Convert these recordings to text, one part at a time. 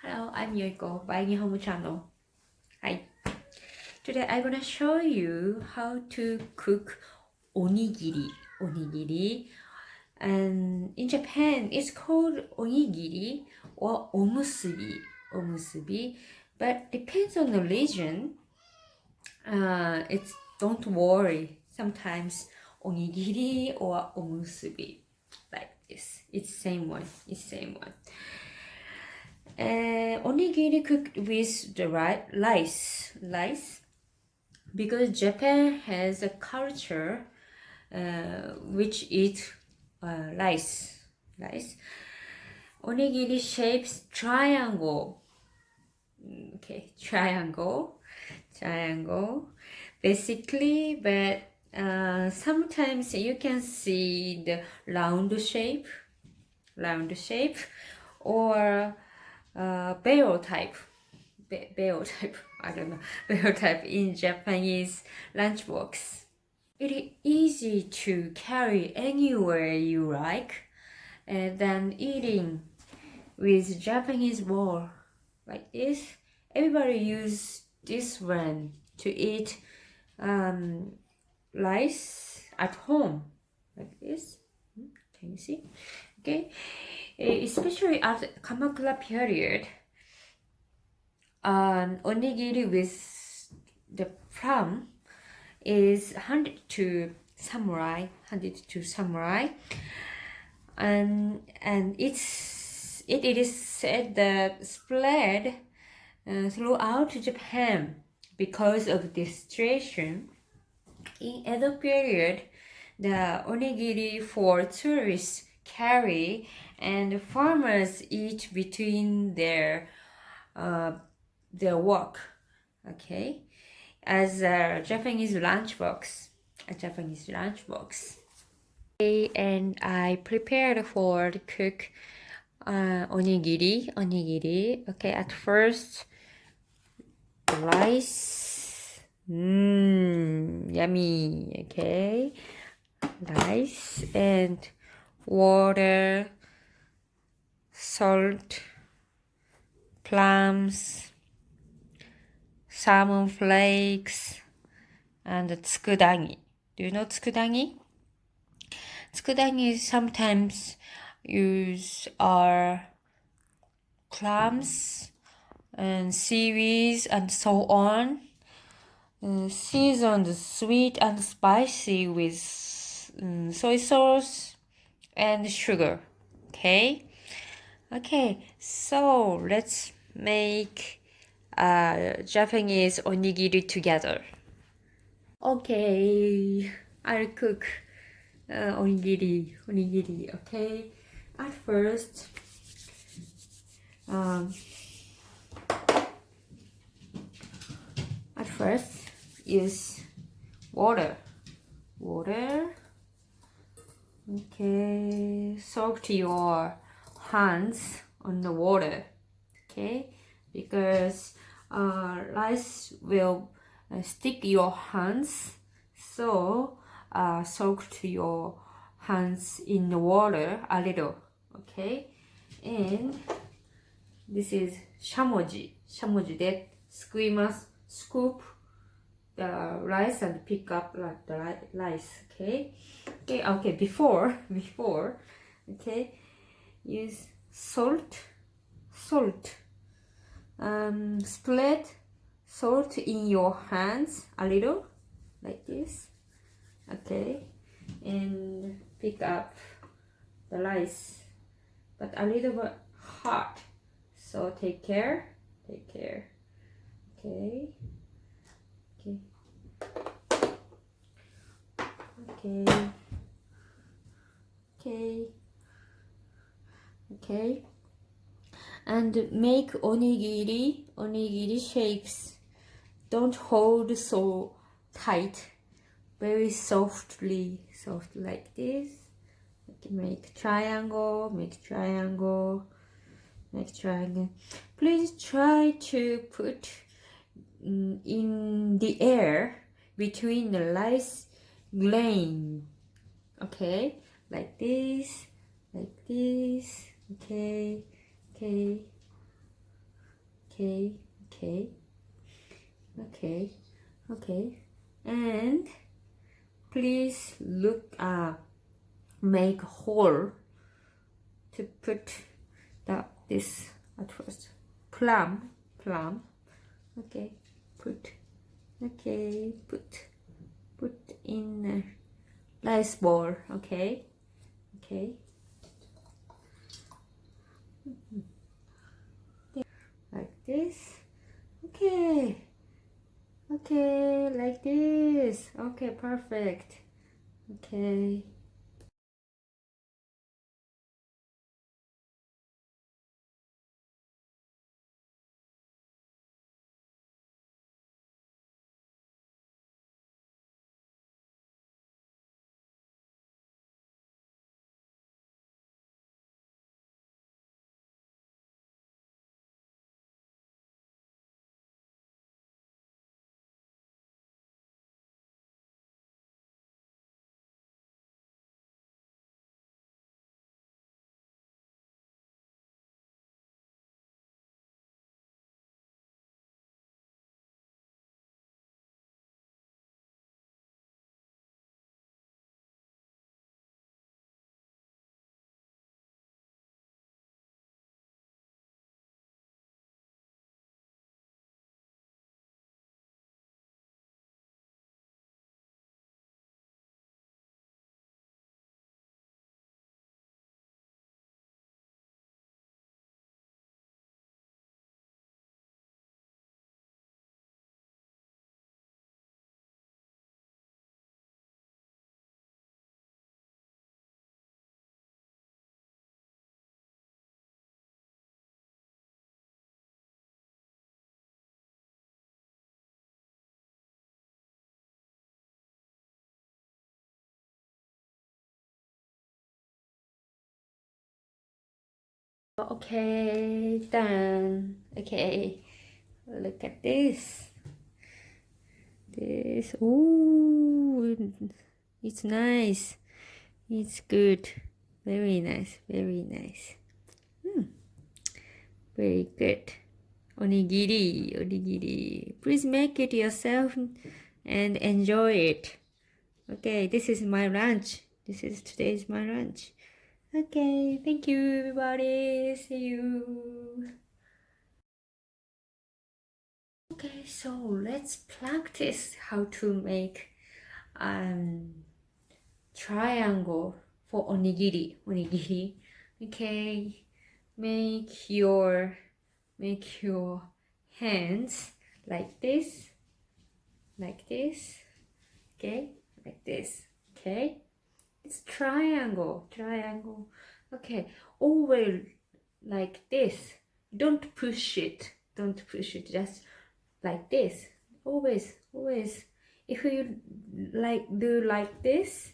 Hello, I'm Yoiko by NIHON-GO channel. Hi. Today I'm gonna show you how to cook onigiri. Onigiri. And in Japan, it's called onigiri or omusubi. Omusubi. But depends on the region. Don't worry. Sometimes onigiri or omusubi. Like this. It's same one. It's same one. Onigiri cooked with the rice, because Japan has a culture which eat rice. Onigiri shapes triangle. Okay, triangle. Basically, but sometimes you can see the round shape, or barrel type. I don't know. Barrel type in Japanese lunchbox. It is easy to carry anywhere you like, and then eating with Japanese bowl like this. Everybody use this one to eat rice at home like this. Can you see? Okay, especially at Kamakura period. Onigiri with the plum is handed to samurai, and it is said that spread throughout Japan because of this situation. In Edo period, the onigiri for tourists carry and farmers eat between their work, okay, as a Japanese lunchbox. And I prepared for the cook onigiri. Okay, at first rice, yummy. Okay, rice and water, salt, plums, salmon flakes, and tsukudangi. Do you know tsukudangi? Tsukudangi sometimes use clams and seaweeds and so on, seasoned sweet and spicy with soy sauce and sugar. Okay, so let's make Japanese onigiri together. Okay, I'll cook onigiri. Okay, at first use water. Okay, soak your hands on the water. Okay, because rice will stick your hands, so soak your hands in the water a little. Okay, and this is shamoji that scoop the rice and pick up like the rice. Okay, before okay, use salt. Spread salt in your hands a little like this. Okay, and pick up the rice, but a little bit hot, so take care. Okay, and make onigiri shapes. Don't hold so tight, very softly like this. Make triangle. Please try to put in the air between the rice grain. Okay, like this. Okay. Okay, okay, okay, okay. And please look make hole to put this at first. Plum. Okay, put in rice bowl. Okay. Like this. Okay, like this. Okay, perfect. Okay. Okay, done. Okay, look at this. Oh, it's nice. It's good. Very nice. Very good. Onigiri. Please make it yourself and enjoy it. Okay, this is my lunch. Today's my lunch. Okay, thank you everybody. See you. Okay, so let's practice how to make triangle for onigiri. Okay, make your hands like this. Okay, like this. Okay, it's triangle. Okay, always like this. Don't push it. Just like this. Always. If you do like this,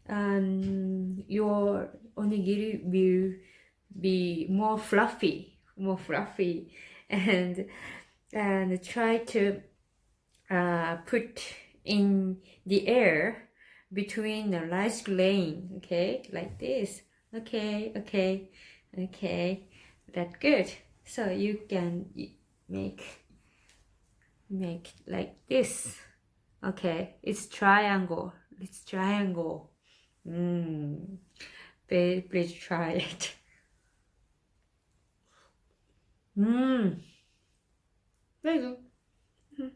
your onigiri will be more fluffy, and try to put in the air between the rice grain. Okay, like this. Okay, that's good. So you can make like this. Okay, it's triangle. Please try it. Very good.